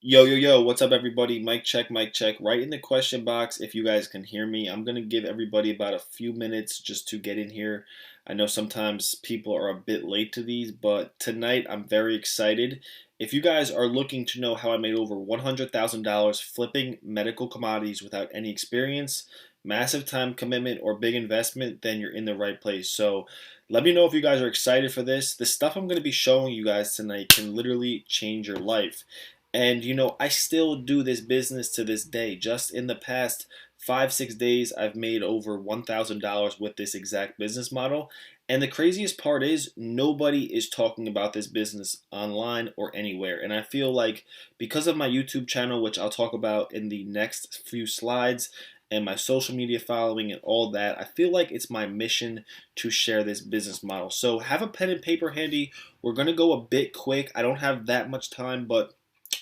Yo, yo, yo, what's up, everybody? Mic check, mic check. Right in the question box if you guys can hear me. I'm going to give everybody about a few minutes just to get in here. I know sometimes people are a bit late to these, but tonight I'm very excited. If you guys are looking to know how I made over $100,000 flipping medical commodities without any experience, massive time commitment, or big investment, then you're in the right place. So let me know if you guys are excited for this. The stuff I'm going to be showing you guys tonight can literally change your life. And I still do this business to this day. Just in the past 5, 6 days, I've made over $1,000 with this exact business model. And the craziest part is nobody is talking about this business online or anywhere. And I feel like because of my YouTube channel, which I'll talk about in the next few slides, and my social media following and all that, I feel like it's my mission to share this business model. So have a pen and paper handy. We're going to go a bit quick. I don't have that much time, but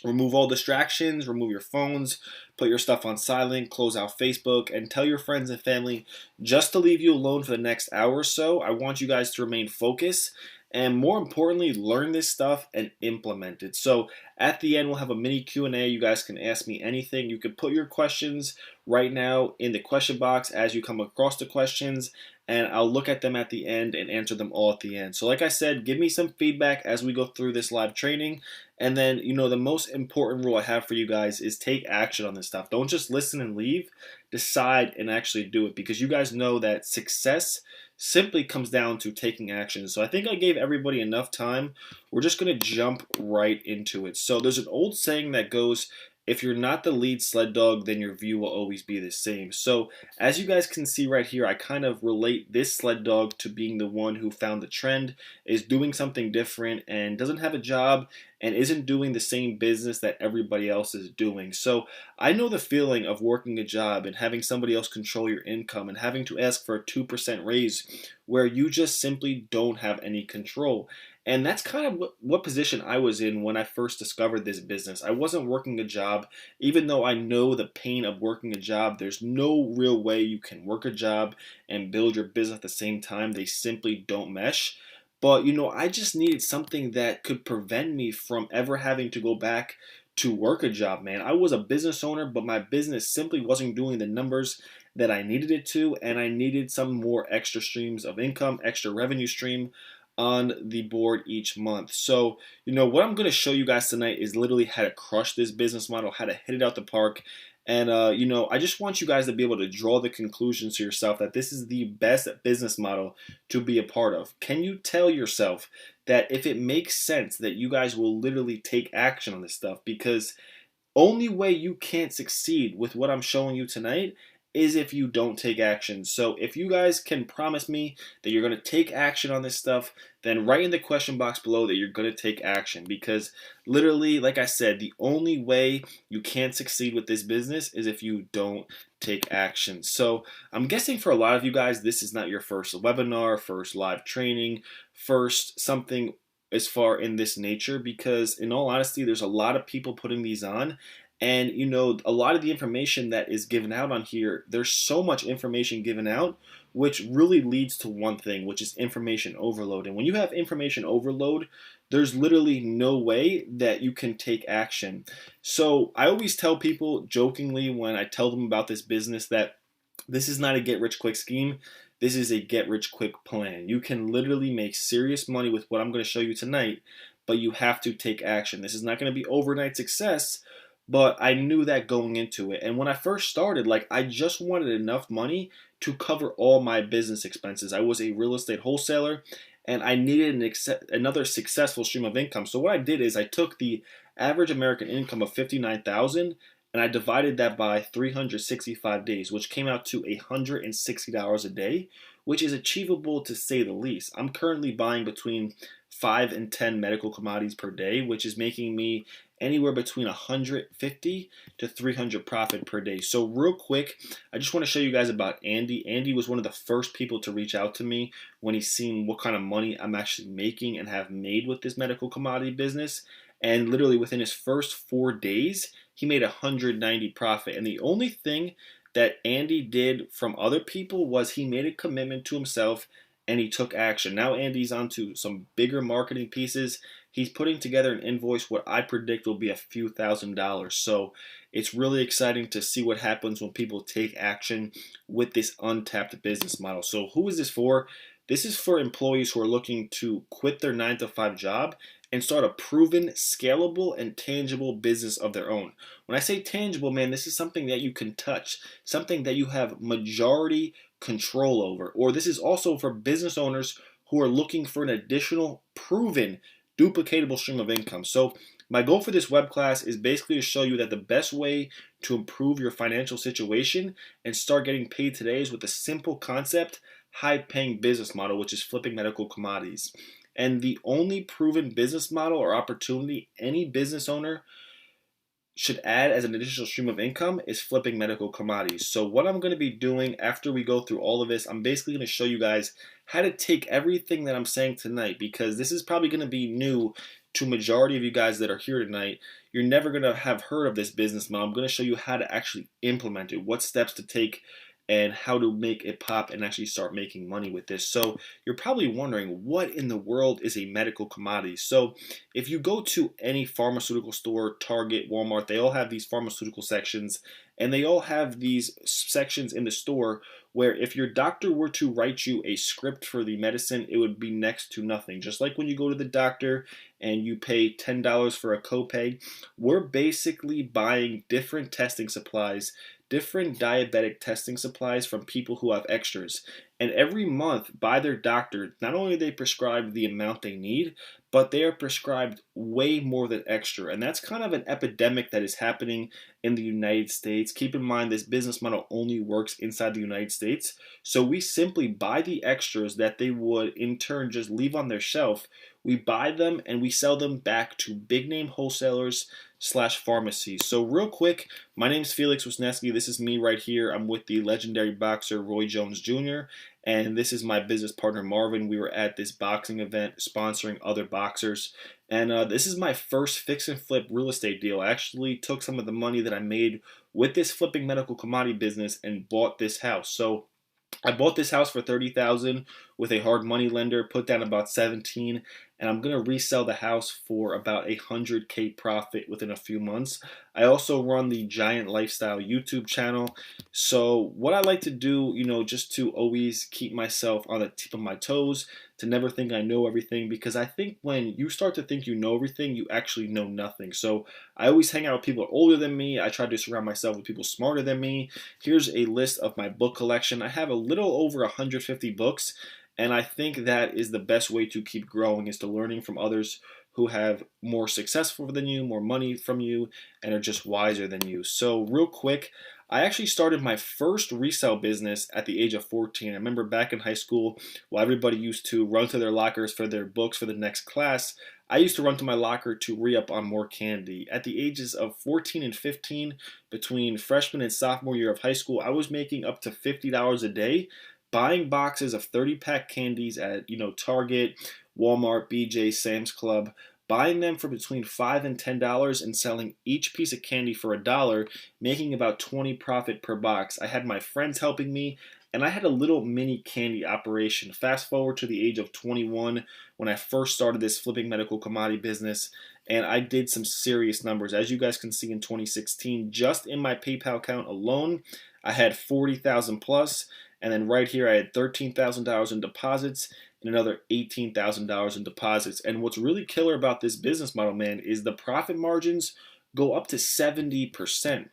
remove all distractions, remove your phones, put your stuff on silent, close out Facebook, and tell your friends and family just to leave you alone for the next hour or so. I want you guys to remain focused and more importantly, learn this stuff and implement it. So at the end, we'll have a mini Q&A. You guys can ask me anything. You can put your questions right now in the question box as you come across the questions, and I'll look at them at the end and answer them all at the end. So like I said, give me some feedback as we go through this live training. And then, the most important rule I have for you guys is take action on this stuff. Don't just listen and leave. Decide and actually do it, because you guys know that success simply comes down to taking action. So I think I gave everybody enough time. We're just going to jump right into it. So there's an old saying that goes, if you're not the lead sled dog, then your view will always be the same. So as you guys can see right here, I kind of relate this sled dog to being the one who found the trend, is doing something different, and doesn't have a job, and isn't doing the same business that everybody else is doing. So I know the feeling of working a job and having somebody else control your income and having to ask for a 2% raise where you just simply don't have any control. And that's kind of what position I was in when I first discovered this business. I wasn't working a job, even though I know the pain of working a job. There's no real way you can work a job and build your business at the same time. They simply don't mesh. But I just needed something that could prevent me from ever having to go back to work a job, man. I was a business owner, but my business simply wasn't doing the numbers that I needed it to, and I needed some more extra streams of income, extra revenue stream on the board each month. So, what I'm going to show you guys tonight is literally how to crush this business model, how to hit it out the park. And, I just want you guys to be able to draw the conclusions to yourself that this is the best business model to be a part of. Can you tell yourself that if it makes sense that you guys will literally take action on this stuff? Because only way you can't succeed with what I'm showing you tonight is if you don't take action. So if you guys can promise me that you're going to take action on this stuff, then write in the question box below that you're going to take action, because literally, like I said, the only way you can't succeed with this business is if you don't take action. So I'm guessing for a lot of you guys, this is not your first webinar, first live training, first something as far in this nature, because in all honesty, there's a lot of people putting these on. And a lot of the information that is given out on here, there's so much information given out, which really leads to one thing, which is information overload. And when you have information overload, there's literally no way that you can take action. So I always tell people jokingly when I tell them about this business that this is not a get rich quick scheme. This is a get rich quick plan. You can literally make serious money with what I'm going to show you tonight, but you have to take action. This is not going to be overnight success, but I knew that going into it. And when I first started, I just wanted enough money to cover all my business expenses. I was a real estate wholesaler, and I needed another successful stream of income. So what I did is I took the average American income of 59,000 and I divided that by 365 days, which came out to $160 a day, which is achievable to say the least. I'm currently buying between 5 and 10 medical commodities per day, which is making me anywhere between 150 to 300 profit per day. So real quick, I just want to show you guys about Andy. Andy was one of the first people to reach out to me when he's seen what kind of money I'm actually making and have made with this medical commodity business. And literally within his first 4 days, he made 190 profit. And the only thing that Andy did from other people was he made a commitment to himself and he took action. Now Andy's on to some bigger marketing pieces. he's putting together an invoice what I predict will be a few $1,000s. So it's really exciting to see what happens when people take action with this untapped business model. So who is this for? This is for employees who are looking to quit their 9 to 5 job and start a proven, scalable, and tangible business of their own. When I say tangible, man, this is something that you can touch, something that you have majority control over. Or this is also for business owners who are looking for an additional proven duplicatable stream of income. So my goal for this web class is basically to show you that the best way to improve your financial situation and start getting paid today is with a simple concept, high paying business model, which is flipping medical commodities. And the only proven business model or opportunity any business owner should add as an additional stream of income is flipping medical commodities. So what I'm going to be doing after we go through all of this, I'm basically going to show you guys how to take everything that I'm saying tonight, because this is probably going to be new to majority of you guys that are here tonight. You're never going to have heard of this business model. I'm going to show you how to actually implement it, what steps to take, and how to make it pop and actually start making money with this. So you're probably wondering, what in the world is a medical commodity? So if you go to any pharmaceutical store, Target, Walmart, they all have these pharmaceutical sections, and they all have these sections in the store where if your doctor were to write you a script for the medicine, it would be next to nothing. Just like when you go to the doctor and you pay $10 for a copay, we're basically buying different testing supplies, different diabetic testing supplies from people who have extras. And every month, by their doctor, not only are they prescribed the amount they need, but they are prescribed way more than extra. And that's kind of an epidemic that is happening in the United States. Keep in mind, this business model only works inside the United States. So we simply buy the extras that they would in turn just leave on their shelf. We buy them and we sell them back to big name wholesalers slash pharmacies. So real quick, my name is Felix Wisniewski. This is me right here. I'm with the legendary boxer Roy Jones Jr. And this is my business partner Marvin. We were at this boxing event sponsoring other boxers. And this is my first fix and flip real estate deal. I actually took some of the money that I made with this flipping medical commodity business and bought this house. So I bought this house for $30,000 with a hard money lender, put down about 17, and I'm gonna resell the house for about $100K profit within a few months. I also run the Giant Lifestyle YouTube channel. So what I like to do, just to always keep myself on the tip of my toes, to never think I know everything, because I think when you start to think you know everything, you actually know nothing. So I always hang out with people older than me. I try to surround myself with people smarter than me. Here's a list of my book collection. I have a little over 150 books, and I think that is the best way to keep growing, is to learning from others who have more successful than you, more money from you, and are just wiser than you. So real quick, I actually started my first resale business at the age of 14. I remember back in high school, while everybody used to run to their lockers for their books for the next class, I used to run to my locker to re-up on more candy. At the ages of 14 and 15, between freshman and sophomore year of high school, I was making up to $50 a day buying boxes of 30-pack candies at, Target, Walmart, BJ, Sam's Club, buying them for between $5 and $10 and selling each piece of candy for $1, making about 20 profit per box. I had my friends helping me, and I had a little mini candy operation. Fast forward to the age of 21 when I first started this flipping medical commodity business, and I did some serious numbers. As you guys can see in 2016, just in my PayPal account alone, I had 40,000 plus, and then right here I had $13,000 in deposits and another $18,000 in deposits. And what's really killer about this business model, man, is the profit margins go up to 70%.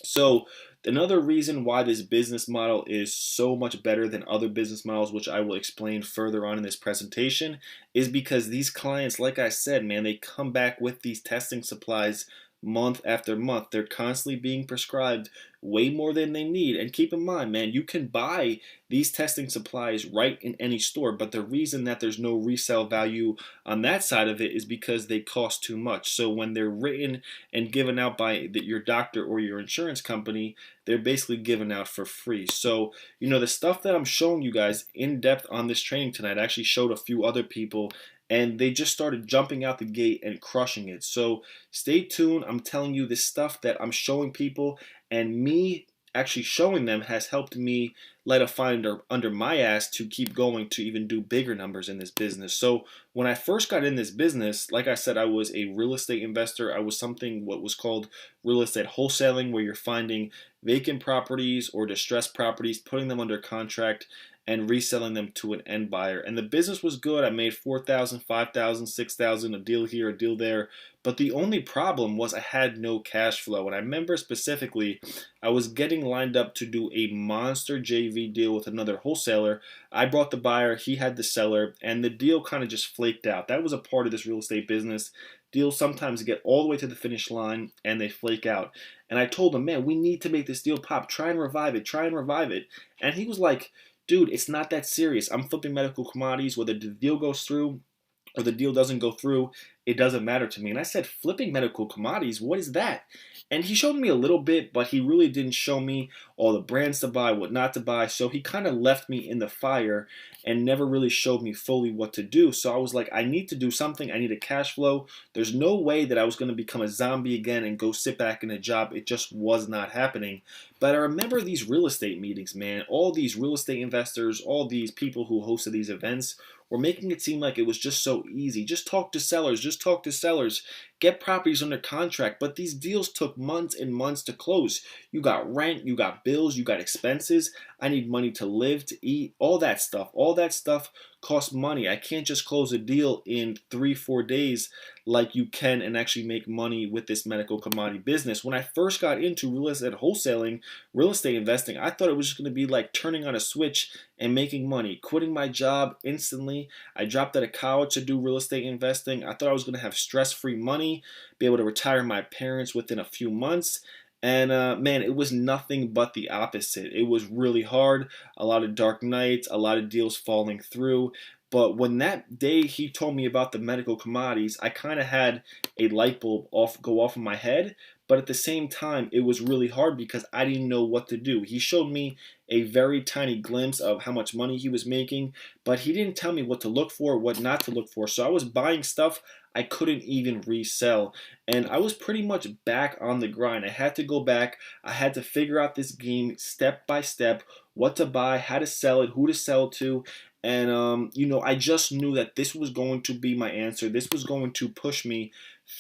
So another reason why this business model is so much better than other business models, which I will explain further on in this presentation, is because these clients, like I said, man, they come back with these testing supplies month after month. They're constantly being prescribed way more than they need. And keep in mind, man, you can buy these testing supplies right in any store, but the reason that there's no resale value on that side of it is because they cost too much. So when they're written and given out by your doctor or your insurance company, they're basically given out for free. So, the stuff that I'm showing you guys in depth on this training tonight, I actually showed a few other people, and they just started jumping out the gate and crushing it. So stay tuned. I'm telling you this stuff that I'm showing people, and me actually showing them has helped me light a fire under my ass to keep going to even do bigger numbers in this business. So when I first got in this business, like I said, I was a real estate investor. I was something what was called real estate wholesaling, where you're finding vacant properties or distressed properties, putting them under contract and reselling them to an end buyer. And the business was good. I made 4,000, 5,000, 6,000, a deal here, a deal there. But the only problem was I had no cash flow. And I remember specifically I was getting lined up to do a monster JV deal with another wholesaler. I brought the buyer, he had the seller, and the deal kind of just flaked out. That was a part of this real estate business. Deals sometimes get all the way to the finish line and they flake out. And I told him, man, we need to make this deal pop. Try and revive it. Try and revive it. And he was like, dude, it's not that serious. I'm flipping medical commodities. Whether the deal goes through or the deal doesn't go through, it doesn't matter to me. And I said, flipping medical commodities, what is that? And he showed me a little bit, but he really didn't show me all the brands to buy, what not to buy. So he kind of left me in the fire and never really showed me fully what to do. So I was like, I need to do something. I need a cash flow. There's no way that I was going to become a zombie again and go sit back in a job. It just was not happening. But I remember these real estate meetings, man. All these real estate investors, all these people who hosted these events were making it seem like it was just so easy. Just talk to sellers. Just talk to sellers. Get properties under contract. But these deals took months and months to close. You got rent. You got bills. You got expenses. I need money to live, to eat, all that stuff. All that stuff costs money. I can't just close a deal in 3-4 days like you can and actually make money with this medical commodity business. When I first got into real estate wholesaling, real estate investing, I thought it was just going to be like turning on a switch and making money, quitting my job instantly. I dropped out of college to do real estate investing. I thought I was going to have stress-free money, be able to retire my parents within a few months. And man, it was nothing but the opposite. It was really hard, a lot of dark nights, a lot of deals falling through. But when that day he told me about the medical commodities, I kind of had a light bulb go off in my head. But at the same time, it was really hard because I didn't know what to do. He showed me a very tiny glimpse of how much money he was making, but he didn't tell me what to look for, what not to look for. So I was buying stuff I couldn't even resell. And I was pretty much back on the grind. I had to go back. I had to figure out this game step by step, what to buy, how to sell it, who to sell to. And, I just knew that this was going to be my answer. This was going to push me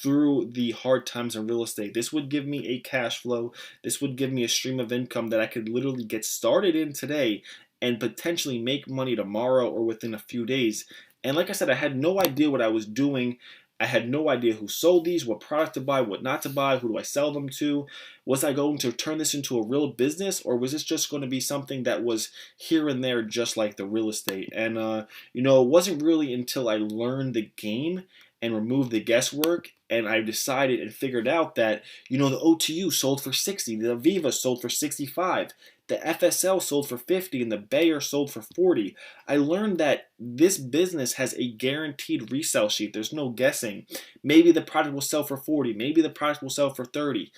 through the hard times in real estate. This would give me a cash flow. This would give me a stream of income that I could literally get started in today and potentially make money tomorrow or within a few days. And like I said, I had no idea what I was doing. I had no idea who sold these, what product to buy, what not to buy, who do I sell them to. Was I going to turn this into a real business, or was this just going to be something that was here and there just like the real estate? And, it wasn't really until I learned the game and removed the guesswork and I decided and figured out that, the OTU sold for 60, the Aviva sold for 65, the FSL sold for 50, and the Bayer sold for 40. I learned that this business has a guaranteed resale sheet. There's no guessing. Maybe the product will sell for 40. Maybe the product will sell for 30.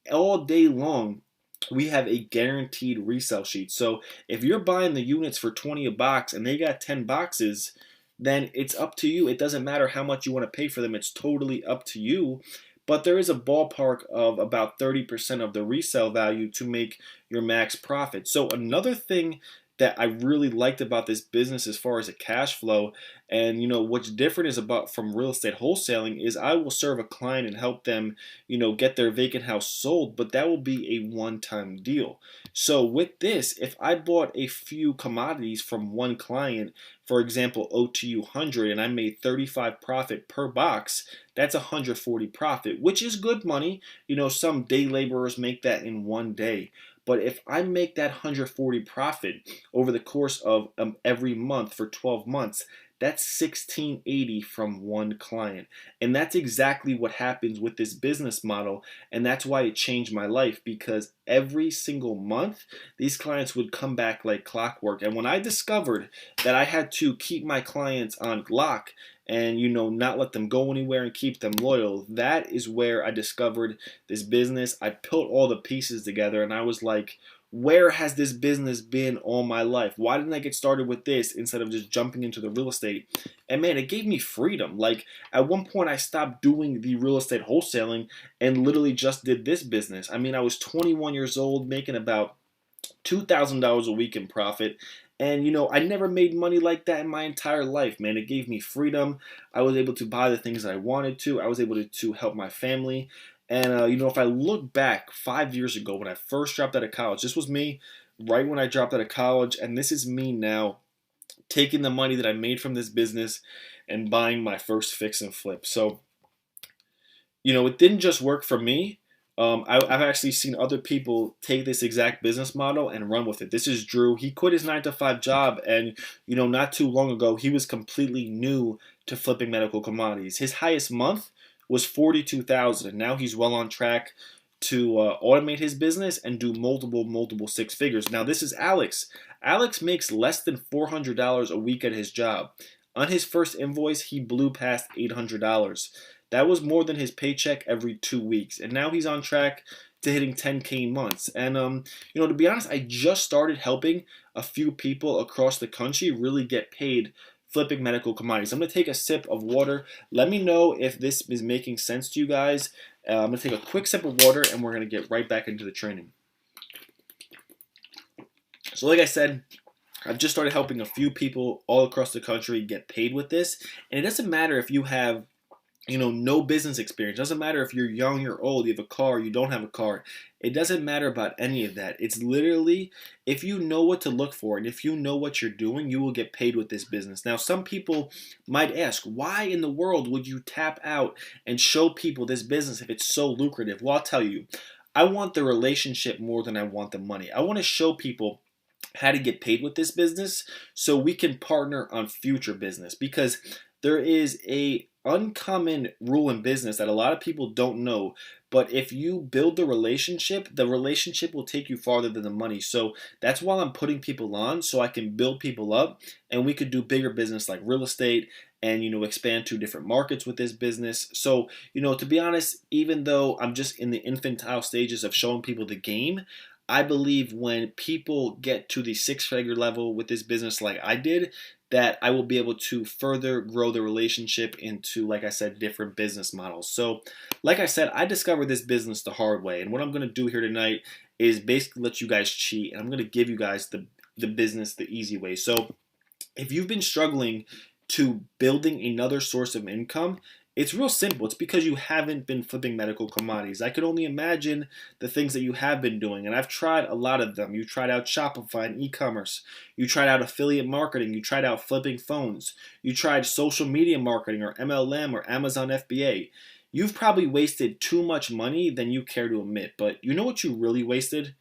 All day long, we have a guaranteed resale sheet. So if you're buying the units for 20 a box and they got 10 boxes, then it's up to you. It doesn't matter how much you want to pay for them. It's totally up to you. But there is a ballpark of about 30% of the resale value to make your max profit. So another thing that I really liked about this business as far as a cash flow, and what's different is about from real estate wholesaling is I will serve a client and help them get their vacant house sold, but that will be a one-time deal. So with this, if I bought a few commodities from one client, for example OTU 100, and I made 35 profit per box, that's 140 profit, which is good money. Some day laborers make that in one day. But if I make that 140 profit over the course of every month for 12 months, that's 1680 from one client. And that's exactly what happens with this business model. And that's why it changed my life, because every single month, these clients would come back like clockwork. And when I discovered that I had to keep my clients on lock and not let them go anywhere and keep them loyal, that is where I discovered this business. I put all the pieces together and I was like, where has this business been all my life? Why didn't I get started with this instead of just jumping into the real estate? And man, it gave me freedom. Like at one point, I stopped doing the real estate wholesaling and literally just did this business. I mean, I was 21 years old, making about $2,000 a week in profit. And I never made money like that in my entire life, man. It gave me freedom. I was able to buy the things that I wanted to. I was able to help my family. And if I look back 5 years ago when I first dropped out of college, this was me right when I dropped out of college, and this is me now taking the money that I made from this business and buying my first fix and flip. So it didn't just work for me. I've actually seen other people take this exact business model and run with it. This is Drew. He quit his 9 to 5 job, and not too long ago, he was completely new to flipping medical commodities. His highest month was 42,000, and now he's well on track to automate his business and do multiple six figures. Now this is Alex. Alex makes less than $400 a week at his job. On his first invoice, he blew past $800. That was more than his paycheck every 2 weeks, and now he's on track to hitting 10K months. And to be honest, I just started helping a few people across the country really get paid flipping medical commodities. I'm going to take a sip of water. Let me know if this is making sense to you guys. I'm going to take a quick sip of water, and we're going to get right back into the training. So like I said, I've just started helping a few people all across the country get paid with this. And it doesn't matter if you have no business experience. It doesn't matter if you're young, you're old, you have a car, you don't have a car. It doesn't matter about any of that. It's literally, if you know what to look for and if you know what you're doing, you will get paid with this business. Now, some people might ask, why in the world would you tap out and show people this business if it's so lucrative? Well, I'll tell you, I want the relationship more than I want the money. I want to show people how to get paid with this business so we can partner on future business, because there is a uncommon rule in business that a lot of people don't know, but if you build the relationship will take you farther than the money. So that's why I'm putting people on, so I can build people up and we could do bigger business like real estate and expand to different markets with this business. So to be honest, even though I'm just in the infantile stages of showing people the game, I believe when people get to the six-figure level with this business like I did, that I will be able to further grow the relationship into, like I said, different business models. So, like I said, I discovered this business the hard way. And what I'm going to do here tonight is basically let you guys cheat. And I'm going to give you guys the business the easy way. So, if you've been struggling to building another source of income, it's real simple. It's because you haven't been flipping medical commodities. I could only imagine the things that you have been doing, and I've tried a lot of them. You tried out Shopify and e-commerce. You tried out affiliate marketing. You tried out flipping phones. You tried social media marketing or MLM or Amazon FBA. You've probably wasted too much money than you care to admit, but you know what you really wasted?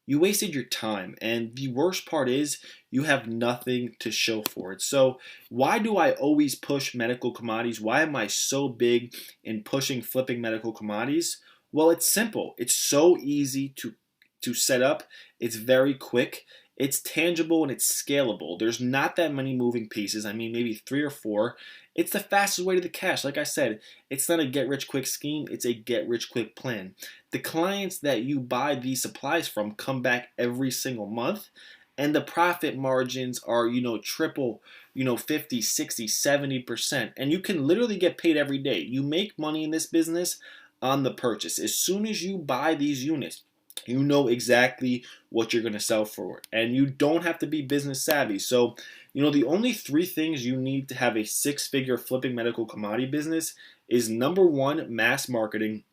You wasted your time, and the worst part is you have nothing to show for it. So why do I always push medical commodities? Why am I so big in pushing flipping medical commodities? Well, it's simple. It's so easy to set up. It's very quick. It's tangible and it's scalable. There's not that many moving pieces. I mean, maybe 3 or 4. It's the fastest way to the cash. Like I said, it's not a get-rich-quick scheme. It's a get-rich-quick plan. The clients that you buy these supplies from come back every single month, and the profit margins are, triple, 50, 60, 70%. And you can literally get paid every day. You make money in this business on the purchase. As soon as you buy these units, you know exactly what you're going to sell for, and you don't have to be business savvy. So, the only 3 things you need to have a 6-figure flipping medical commodity business is number 1, mass marketing,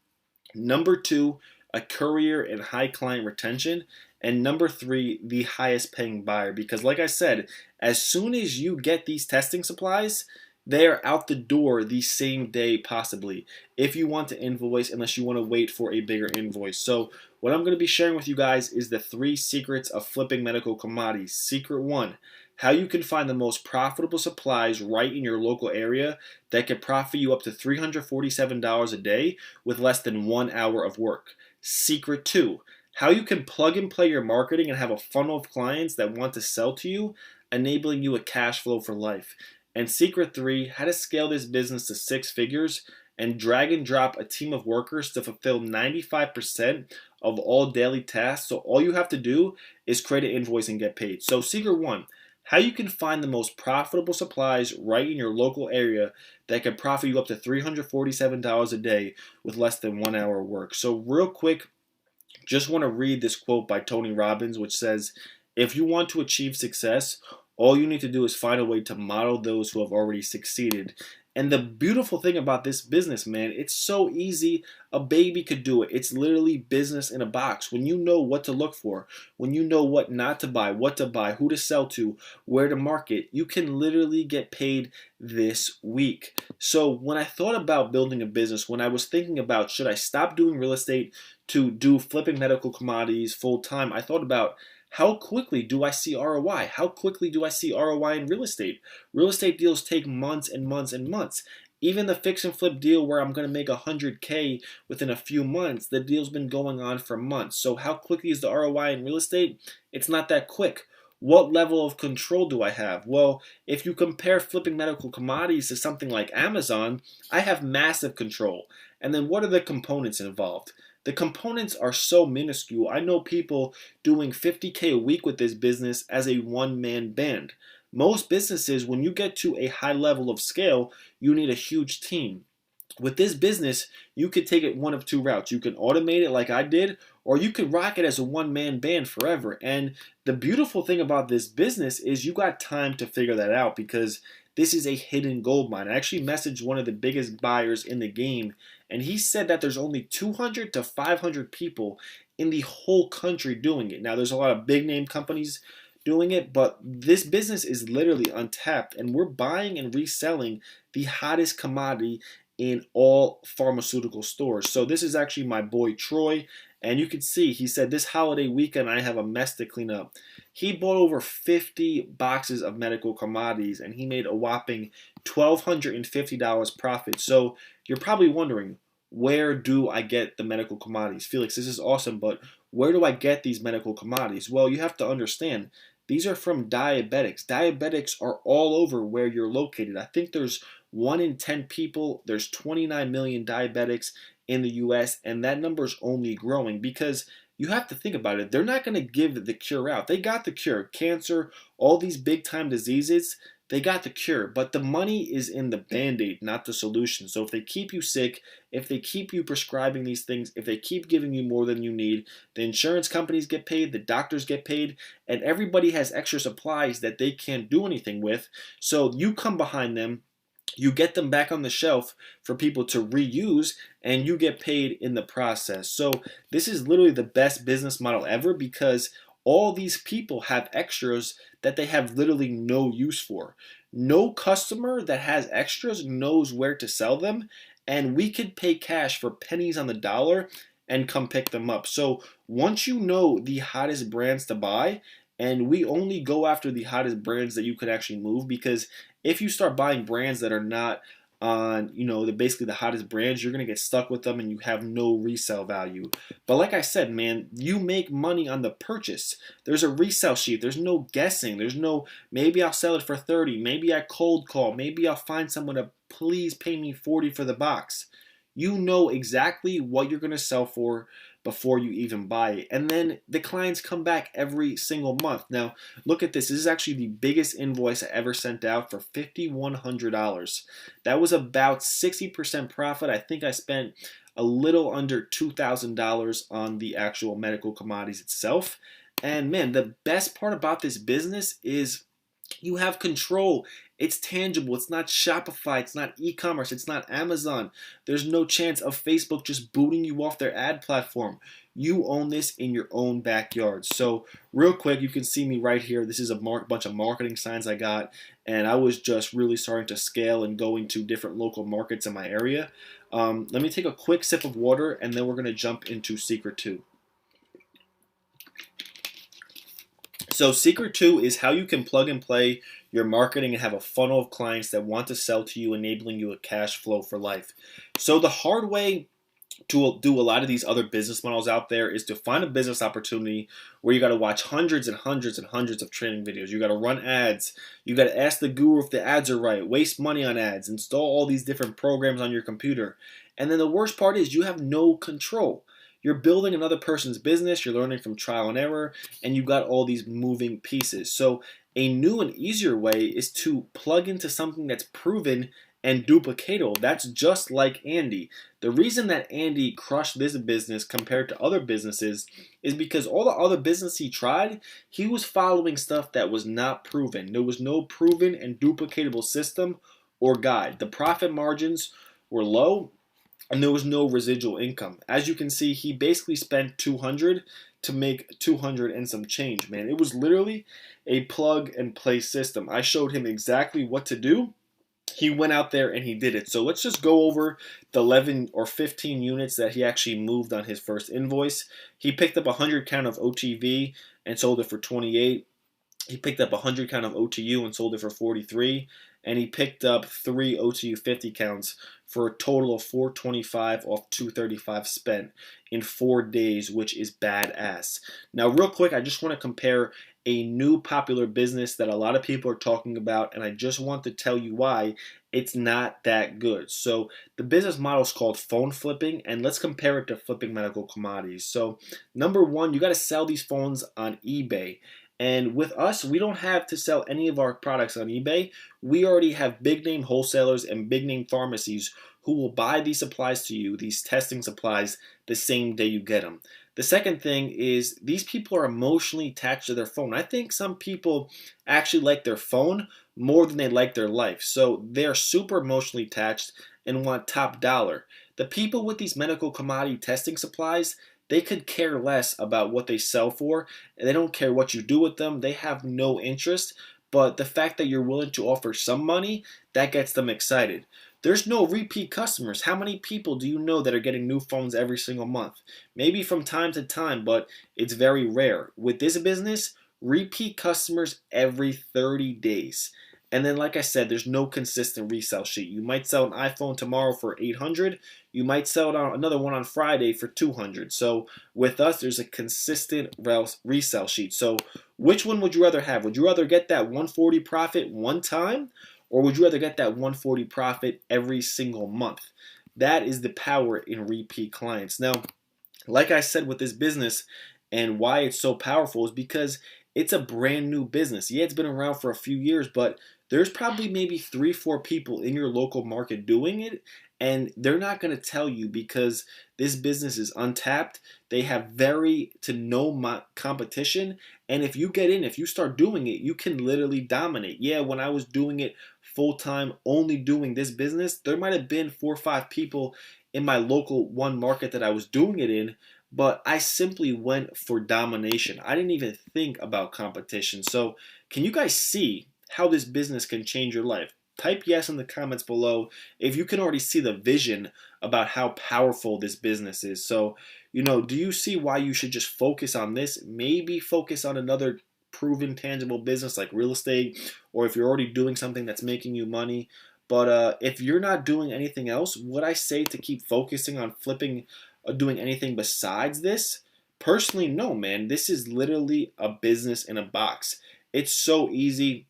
number 2, a courier and high client retention, and number 3, the highest paying buyer. Because like I said, as soon as you get these testing supplies, they are out the door the same day possibly, if you want to invoice, unless you want to wait for a bigger invoice. So what I'm going to be sharing with you guys is the 3 secrets of flipping medical commodities. Secret 1, how you can find the most profitable supplies right in your local area that can profit you up to $347 a day with less than 1 hour of work. Secret 2, how you can plug and play your marketing and have a funnel of clients that want to sell to you, enabling you a cash flow for life. And secret 3, how to scale this business to 6 figures and drag and drop a team of workers to fulfill 95% of all daily tasks. So all you have to do is create an invoice and get paid. So secret one, how you can find the most profitable supplies right in your local area that can profit you up to $347 a day with less than 1 hour of work. So real quick, just want to read this quote by Tony Robbins, which says, if you want to achieve success, all you need to do is find a way to model those who have already succeeded. And the beautiful thing about this business, man, it's so easy. A baby could do it. It's literally business in a box. When you know what to look for, when you know what not to buy, what to buy, who to sell to, where to market, you can literally get paid this week. So when I thought about building a business, when I was thinking about should I stop doing real estate to do flipping medical commodities full time, I thought about how quickly do I see ROI? How quickly do I see ROI in real estate? Real estate deals take months and months and months. Even the fix and flip deal where I'm going to make 100K within a few months, the deal's been going on for months. So how quickly is the ROI in real estate? It's not that quick. What level of control do I have? Well, if you compare flipping medical commodities to something like Amazon, I have massive control. And then what are the components involved? The components are so minuscule. I know people doing 50K a week with this business as a one-man band. Most businesses, when you get to a high level of scale, you need a huge team. With this business, you could take it one of two routes. You can automate it like I did, or you could rock it as a one-man band forever. And the beautiful thing about this business is you got time to figure that out because this is a hidden gold mine. I actually messaged one of the biggest buyers in the game, and he said that there's only 200 to 500 people in the whole country doing it. Now, there's a lot of big name companies doing it, but this business is literally untapped, and we're buying and reselling the hottest commodity in all pharmaceutical stores. So this is actually my boy Troy, and you can see he said this holiday weekend I have a mess to clean up. He bought over 50 boxes of medical commodities and he made a whopping $1,250 profit. So you're probably wondering, where do I get the medical commodities? Felix, this is awesome, but where do I get these medical commodities? Well, you have to understand, these are from diabetics. Diabetics are all over where you're located. I think there's 1 in 10 people, there's 29 million diabetics in the US, and that number's only growing because you have to think about it. They're not going to give the cure out. They got the cure. Cancer, all these big time diseases, they got the cure, but the money is in the band-aid, not the solution. So if they keep you sick, if they keep you prescribing these things, if they keep giving you more than you need, the insurance companies get paid, the doctors get paid, and everybody has extra supplies that they can't do anything with. So you come behind them, you get them back on the shelf for people to reuse, and you get paid in the process. So this is literally the best business model ever because all these people have extras that they have literally no use for. No customer that has extras knows where to sell them, and we could pay cash for pennies on the dollar and come pick them up. So once you know the hottest brands to buy, and we only go after the hottest brands that you could actually move, because if you start buying brands that are not on, basically the hottest brands, you're going to get stuck with them and you have no resale value. But like I said, man, you make money on the purchase. There's a resale sheet. There's no guessing. There's no, maybe I'll sell it for 30. Maybe I cold call. Maybe I'll find someone to please pay me 40 for the box. You know exactly what you're going to sell for before you even buy it. And then the clients come back every single month. Now, look at this. This is actually the biggest invoice I ever sent out for $5,100. That was about 60% profit. I think I spent a little under $2,000 on the actual medical commodities itself. And man, the best part about this business is you have control. It's tangible. It's not Shopify. It's not e-commerce. It's not Amazon. There's no chance of Facebook just booting you off their ad platform. You own this in your own backyard. So real quick, you can see me right here. This is a bunch of marketing signs I got, and I was just really starting to scale and going to different local markets in my area. Let me take a quick sip of water, and then we're going to jump into Secret 2. So Secret 2 is how you can plug and play your marketing and have a funnel of clients that want to sell to you, enabling you a cash flow for life. So the hard way to do a lot of these other business models out there is to find a business opportunity where you got to watch hundreds and hundreds and hundreds of training videos. You got to run ads. You got to ask the guru if the ads are right. Waste money on ads. Install all these different programs on your computer. And then the worst part is you have no control. You're building another person's business. You're learning from trial and error. And you've got all these moving pieces. So a new and easier way is to plug into something that's proven and duplicatable. That's just like Andy. The reason that Andy crushed this business compared to other businesses is because all the other business he tried, he was following stuff that was not proven. There was no proven and duplicatable system or guide. The profit margins were low and there was no residual income. As you can see, he basically spent 200 to make 200 and some change, man. It was literally a plug and play system. I showed him exactly what to do. He went out there and he did it. So let's just go over the 11 or 15 units that he actually moved on his first invoice. He picked up 100 count of OTV and sold it for 28. He picked up 100 count of OTU and sold it for 43. And he picked up 3 OTU 50 counts for a total of 425 off 235 spent in 4 days, which is badass. Now, real quick, I just want to compare a new popular business that a lot of people are talking about, and I just want to tell you why it's not that good. So the business model is called phone flipping, and let's compare it to flipping medical commodities. So number one, you got to sell these phones on eBay. And with us, we don't have to sell any of our products on eBay. We already have big name wholesalers and big name pharmacies who will buy these supplies to you, these testing supplies, the same day you get them. The second thing is these people are emotionally attached to their phone. I think some people actually like their phone more than they like their life. So they're super emotionally attached and want top dollar. The people with these medical commodity testing supplies, they could care less about what they sell for, and they don't care what you do with them. They have no interest, but the fact that you're willing to offer some money, that gets them excited. There's no repeat customers. How many people do you know that are getting new phones every single month? Maybe from time to time, but it's very rare. With this business, repeat customers every 30 days. And then, like I said, there's no consistent resale sheet. You might sell an iPhone tomorrow for 800. You might sell it on another one on Friday for 200. So with us, there's a consistent resale sheet. So which one would you rather have? Would you rather get that 140 profit one time, or would you rather get that 140 profit every single month? That is the power in repeat clients. Now, like I said with this business, and why it's so powerful is because it's a brand new business. Yeah, it's been around for a few years, but there's probably maybe 3, 4 people in your local market doing it, and they're not going to tell you because this business is untapped. They have very to no competition, and if you get in, if you start doing it, you can literally dominate. Yeah, when I was doing it full time, only doing this business, there might have been 4 or 5 people in my local one market that I was doing it in, but I simply went for domination. I didn't even think about competition. So, can you guys see how this business can change your life? Type yes in the comments below if you can already see the vision about how powerful this business is. So, do you see why you should just focus on this? Maybe focus on another proven tangible business like real estate, or if you're already doing something that's making you money. But if you're not doing anything else, would I say to keep focusing on flipping or doing anything besides this? Personally, no, man. This is literally a business in a box. It's so easy.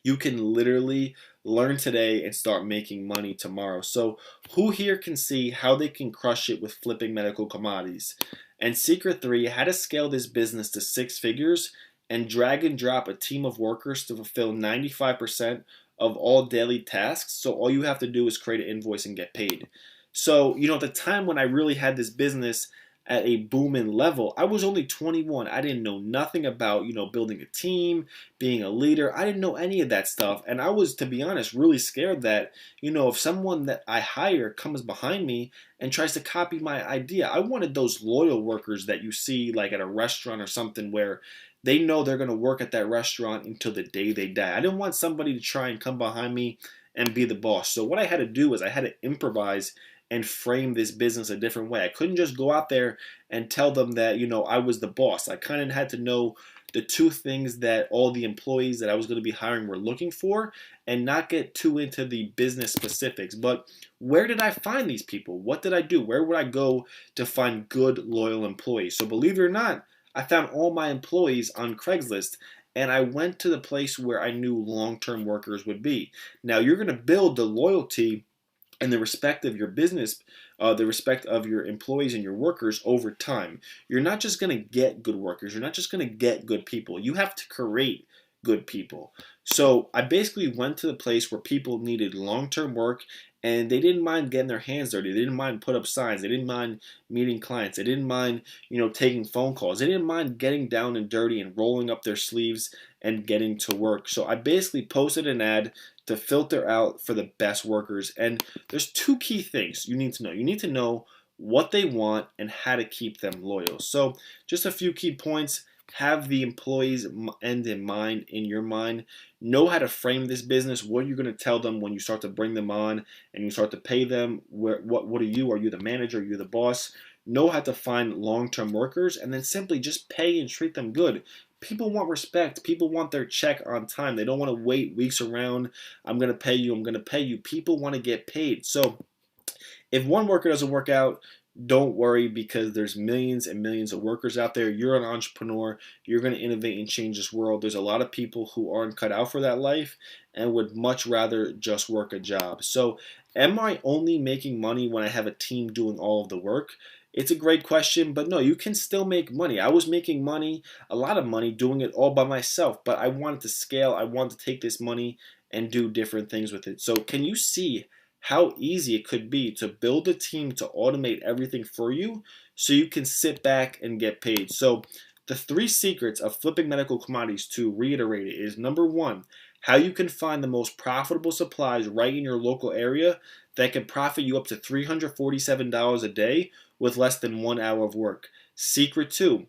You can literally learn today and start making money tomorrow. So who here can see how they can crush it with flipping medical commodities? And secret 3, how to scale this business to 6 figures and drag and drop a team of workers to fulfill 95% of all daily tasks. So all you have to do is create an invoice and get paid. So, at the time when I really had this business at a booming level, I was only 21. I didn't know nothing about, building a team, being a leader. I didn't know any of that stuff. And I was, to be honest, really scared that, if someone that I hire comes behind me and tries to copy my idea. I wanted those loyal workers that you see like at a restaurant or something where they know they're going to work at that restaurant until the day they die. I didn't want somebody to try and come behind me and be the boss. So what I had to do is I had to improvise and frame this business a different way. I couldn't just go out there and tell them that, I was the boss. I kind of had to know the two things that all the employees that I was going to be hiring were looking for and not get too into the business specifics. But where did I find these people? What did I do? Where would I go to find good, loyal employees? So believe it or not, I found all my employees on Craigslist, and I went to the place where I knew long-term workers would be. Now, you're going to build the loyalty and the respect of your business, the respect of your employees and your workers over time. You're not just going to get good workers. You're not just going to get good people. You have to create good people. So I basically went to the place where people needed long-term work, and they didn't mind getting their hands dirty. They didn't mind put up signs. They didn't mind meeting clients. They didn't mind, taking phone calls. They didn't mind getting down and dirty and rolling up their sleeves and getting to work. So I basically posted an ad to filter out for the best workers. And there's two key things you need to know. You need to know what they want and how to keep them loyal. So just a few key points. Have the employees' end in mind, in your mind. Know how to frame this business. What are you going to tell them when you start to bring them on and you start to pay them? What are you? Are you the manager? Are you the boss? Know how to find long-term workers, and then simply just pay and treat them good. People want respect. People want their check on time. They don't want to wait weeks around. I'm going to pay you. I'm going to pay you. People want to get paid. So if one worker doesn't work out, don't worry, because there's millions and millions of workers out there. You're an entrepreneur. You're going to innovate and change this world. There's a lot of people who aren't cut out for that life and would much rather just work a job. So am I only making money when I have a team doing all of the work? It's a great question, but no, you can still make money. I was making money, a lot of money, doing it all by myself, but I wanted to scale. I wanted to take this money and do different things with it. So can you see how easy it could be to build a team to automate everything for you so you can sit back and get paid? So the 3 secrets of flipping medical commodities, to reiterate it, is number 1, how you can find the most profitable supplies right in your local area that can profit you up to $347 a day with less than 1 hour of work. Secret 2,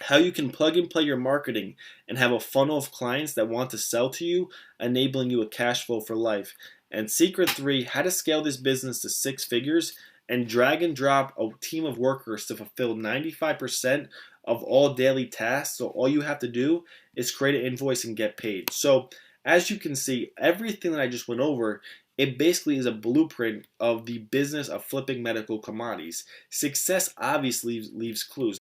how you can plug and play your marketing and have a funnel of clients that want to sell to you, enabling you a cash flow for life. And secret 3, how to scale this business to 6 figures and drag and drop a team of workers to fulfill 95% of all daily tasks. So all you have to do is create an invoice and get paid. So as you can see, everything that I just went over, it basically is a blueprint of the business of flipping medical commodities. Success obviously leaves clues.